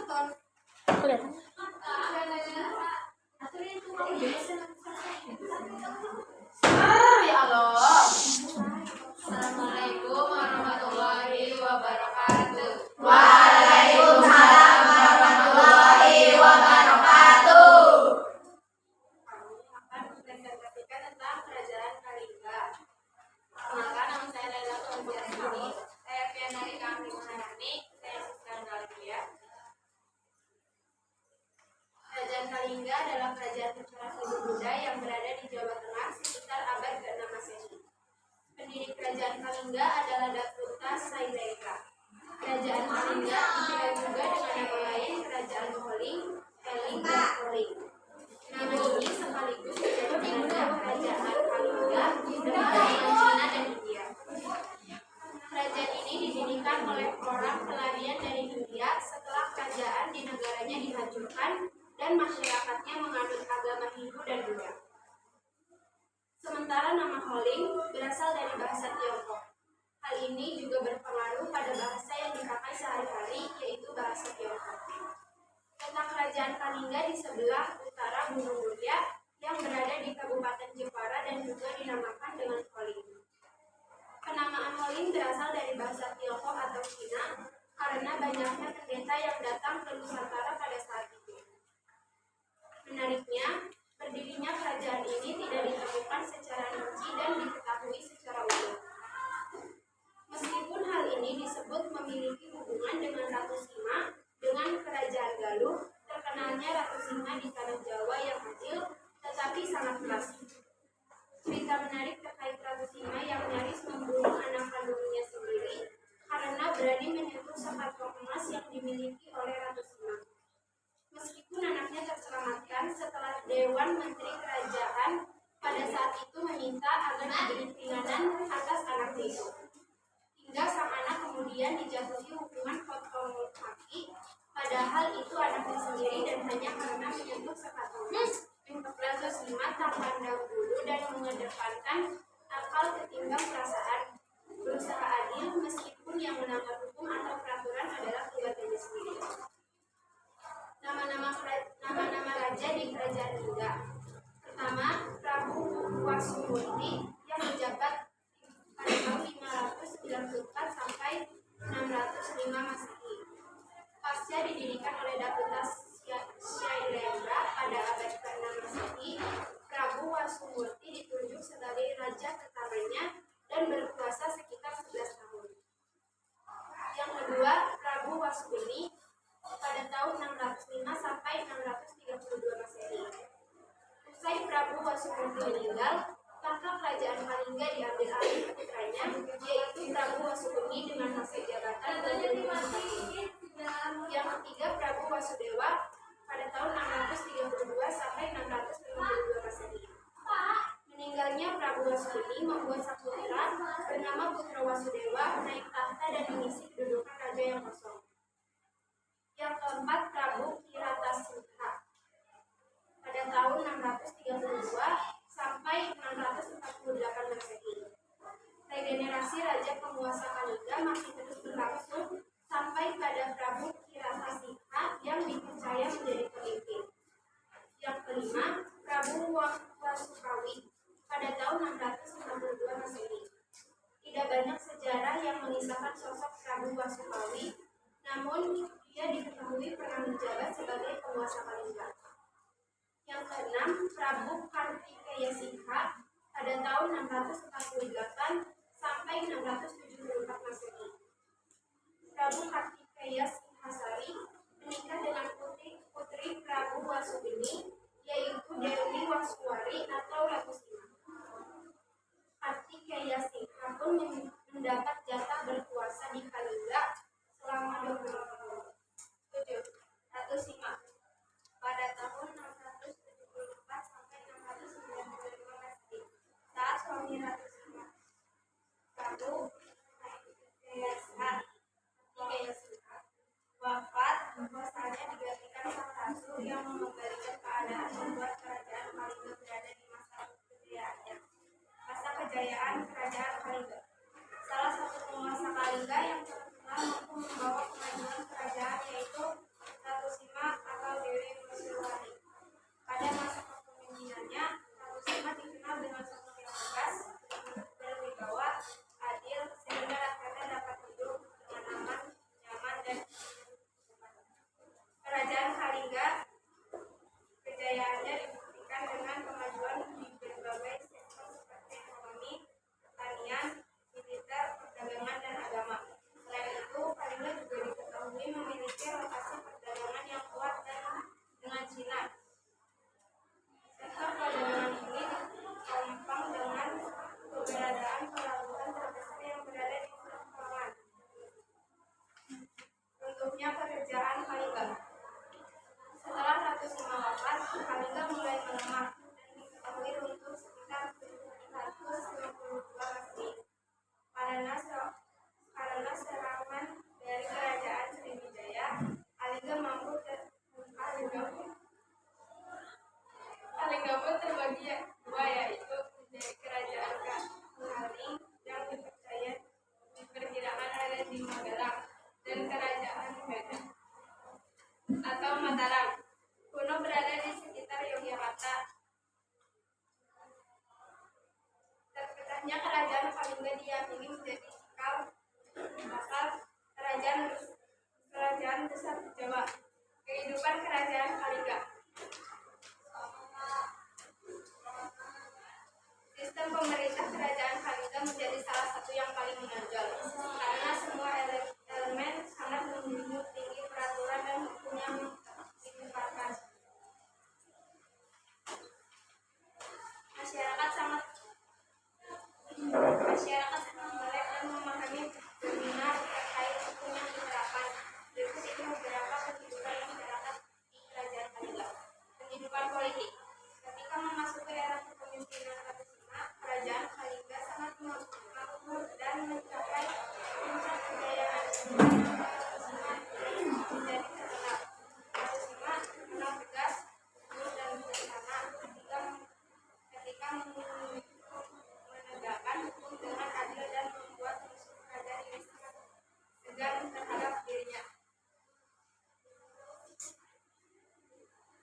Ya Allah. Assalamualaikum warahmatullahi wabarakatuh. Waalaikumsalam warahmatullahi wabarakatuh. Akan mempresentasikan tentang Kerajaan Kalingga. Perkenalkan, nama saya adalah Tuhan. Saya Pianari Kami Maharani. Saya Siska Galia. Kerajaan Kalingga adalah kerajaan secara Hindu Buddha yang berada di Jawa Tengah sekitar abad ke-6 Masehi. Pendiri Kerajaan Kalingga adalah Datuk Sailendra. Kerajaan Kalingga dikenal juga dengan nama lain Kerajaan Holing, Eling, dan Holing. Nama ini sekaligus menjadi penanda Kerajaan Kalingga dengan Cina dan India. Kerajaan ini didirikan oleh orang pelarian dari India setelah kerajaan di negaranya dihancurkan dan masyarakatnya menganut agama Hindu dan Buddha. Sementara nama Holing berasal dari bahasa Tiongkok. Hal ini juga berpengaruh pada bahasa yang dipakai sehari-hari, yaitu bahasa Tiongkok. Letak Kerajaan Kalingga di sebelah utara Gunung Muria yang berada di Kabupaten Jepara dan juga dinamakan dengan Holing. Penamaan Holing berasal dari bahasa Tiongkok atau Cina karena banyaknya pendeta yang datang ke Nusantara pada saat itu. Menariknya, berdirinya kerajaan ini tidak ditemukan secara rinci dan diketahui secara umum. Meskipun hal ini disebut memiliki hubungan dengan Ratu Sima dengan Kerajaan Galuh, terkenalnya Ratu Sima di tanah Jawa yang kecil tetapi sangat keras. Cerita menarik terkait Ratu Sima yang nyaris membunuh anak kandungnya sendiri karena berani menyentuh sepatu emas yang dimiliki oleh Ratu Sima. Meskipun anaknya terselamatkan setelah Dewan Menteri Kerajaan pada saat itu meminta agar diberi keringanan atas anaknya itu. Hingga sang anak kemudian dijatuhi hukuman potong kaki, padahal itu anaknya sendiri dan hanya karena menyentuh sepatu emas. Ratu Sima tak pandang bulu dan mengedepankan akal ketimbang perasaan, berusaha adil meskipun yang melanggar hukum atau peraturan adalah keluarganya sendiri. Nama-nama raja di Kerajaan Kalingga. Pertama, Prabu Wasumurti yang menjabat pada tahun 594 sampai 605 Masehi. Pasca didirikan oleh Datuk Sailendra pada abad ke-6 Masehi, Prabu Wasumurti ditunjuk sebagai raja pertamanya dan berkuasa sekitar 11 tahun. Yang kedua, Prabu Wasubeni pada tahun 605 sampai 632 Masehi. Usai Prabu Wasumurti meninggal, maka Kerajaan Kalingga diambil alih putranya, yaitu Prabu Wasubeni dengan masa jabatan 25 tahun. Yang ketiga, Prabu Wasudewa pada tahun 632 sampai 652 Masehi. Meninggalnya Prabu Wasubeni membuat sang putra bernama Putra Wasudewa naik tahta dan mengisi kedudukan raja yang kosong. Yang keempat, Prabu Kiratasingha pada tahun 632 sampai 648 Masehi. Regenerasi raja penguasa Kalingga masih terus berlangsung sampai pada Prabu Kiratasingha yang dipercaya menjadi pemimpin. Yang kelima, Prabu Wasukawi pada tahun 692 Masehi. Tidak banyak sejarah yang mengisahkan sosok Prabu Wasukawi, namun dia diketahui pernah menjabat sebagai penguasa Kalingga. Yang keenam, Prabu Kartikeya Singha pada tahun 648 sampai 674 Masehi. Prabu Kartikeya Singhasari menikah dengan putri Prabu Wasubeni, yaitu Dewi Wasuwari atau Ratu Sima. Kartikeya Singha pun mendapat jatah berkuasa di Kalingga selama 20 tahun. 7. Ratu Sima pada tahun 674 sampai 695 Masehi. Saat suami Ratu Sima, Prabu Kartikeya Singha Mataram. Kuno berada di sekitar Yogyakarta. Terpecahnya kerajaan Kalingga diyakini menjadi cikal bakal kerajaan besar Jawa. Kehidupan kerajaan Kalingga. Sistem pemerintah kerajaan Kalingga menjadi salah satu yang paling menonjol karena semua elemen sangat menjunjung tinggi peraturan dan hukum yang ditetapkan. Masyarakat sangat melek dan memahami benar terkait hukum yang diterapkan. Berikut ini beberapa kehidupan masyarakat di kerajaan Kalingga. Kehidupan politik. Ketika memasuki era kepemimpinan Ratu Sima, kerajaan Kalingga sangat makmur dan mencapai puncak kejayaan. Ratu Sima menjadi terkenal. Ratu Sima terkenal tegas, jujur dan bijaksana ketika menegakkan hukum dengan adil dan membuat musuh kerajaan ini sangat segan terhadap dirinya.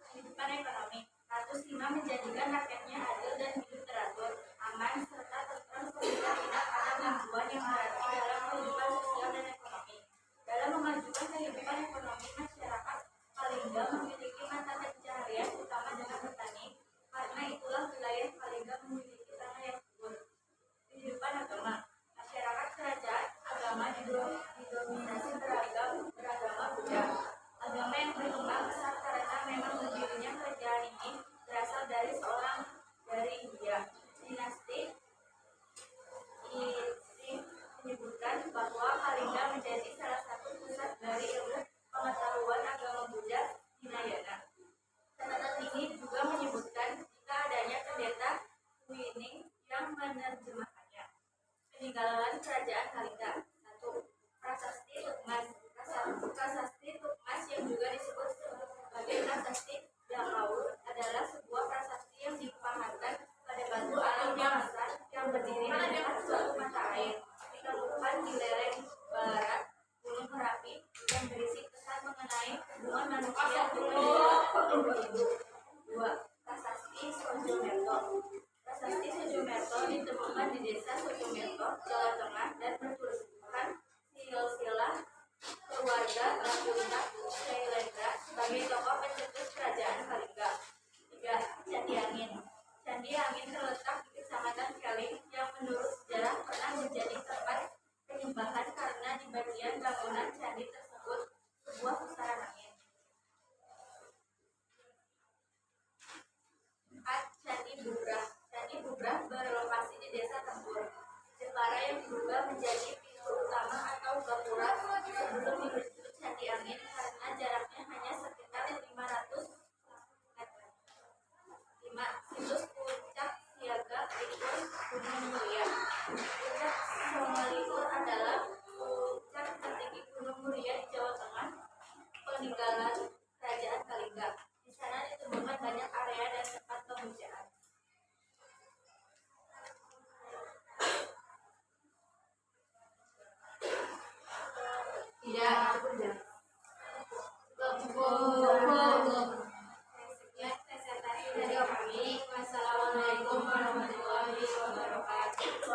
Kehidupan ekonomi. Ratu Sima menjadikan rakyatnya adil dan hidup teratur, aman, serta tentram sehingga tidak ada gangguan yang berarti dalam kehidupan sosial dan ekonomi. Dalam memajukan kehidupan ekonomi masyarakat, Kalingga memiliki mata pencaharian utama dengan bertani. Karena itulah wilayah Kalingga memiliki tanah yang subur. Kehidupan agama. Masyarakat kerajaan agama didominasi beragama Buddha. Agama yang berkembang besar karena memang berdirinya kerajaan ini berasal dari India. Dinasti ini menyebutkan bahwa Kalingga menjadi salah satu pusat dari ilmu pengetahuan agama Buddha Hinayana. Catatan ini juga menyebutkan jika adanya pendeta Wining yang menerjemahkannya. Peninggalan kerajaan Kalingga. 1. Prasasti Tukmas. Prasasti Tukmas yang juga disebut sebagai prasasti Dakaur adalah sebuah prasasti yang dipahatkan pada batu alam yang besar yang berdiri di dekat suatu mata air ditemukan di lereng barat Gunung Merapi yang berisi pesan mengenai hubungan manusia dengan hidup. 2. Prasasti Sojomerto. Prasasti Sojomerto ditemukan di desa Sojomerto, Jawa Tengah dan bertuliskan silsilah keluarga Rakunta Shailendra sebagai tokoh pencetus kerajaan Kalingga. 3. Candi Angin. Candi Angin terletak di Kecamatan Keling yang menurut sejarah pernah menjadi tempat penyembahan karena di bagian bangunan candi tersebut sebuah pusaran angin. 4. Candi Bubrah. Candi Bubrah berlokasi di Desa Tempur, Jepara yang berubah menjadi pintu utama atau gapura sebelum menuju Candi Angin karena jaraknya hanya sekitar 500 meter. 5. Situs Puncak Siaga Likur Gunung Muria. Puncak Somalikur adalah puncak tertinggi Gunung Muria di Jawa Tengah, peninggalan kerajaan Kalingga. Di sana ditemukan banyak area dan tempat pemujaan. Tidak, sekian presentasi dari kami. Wassalamualaikum warahmatullahi wabarakatuh.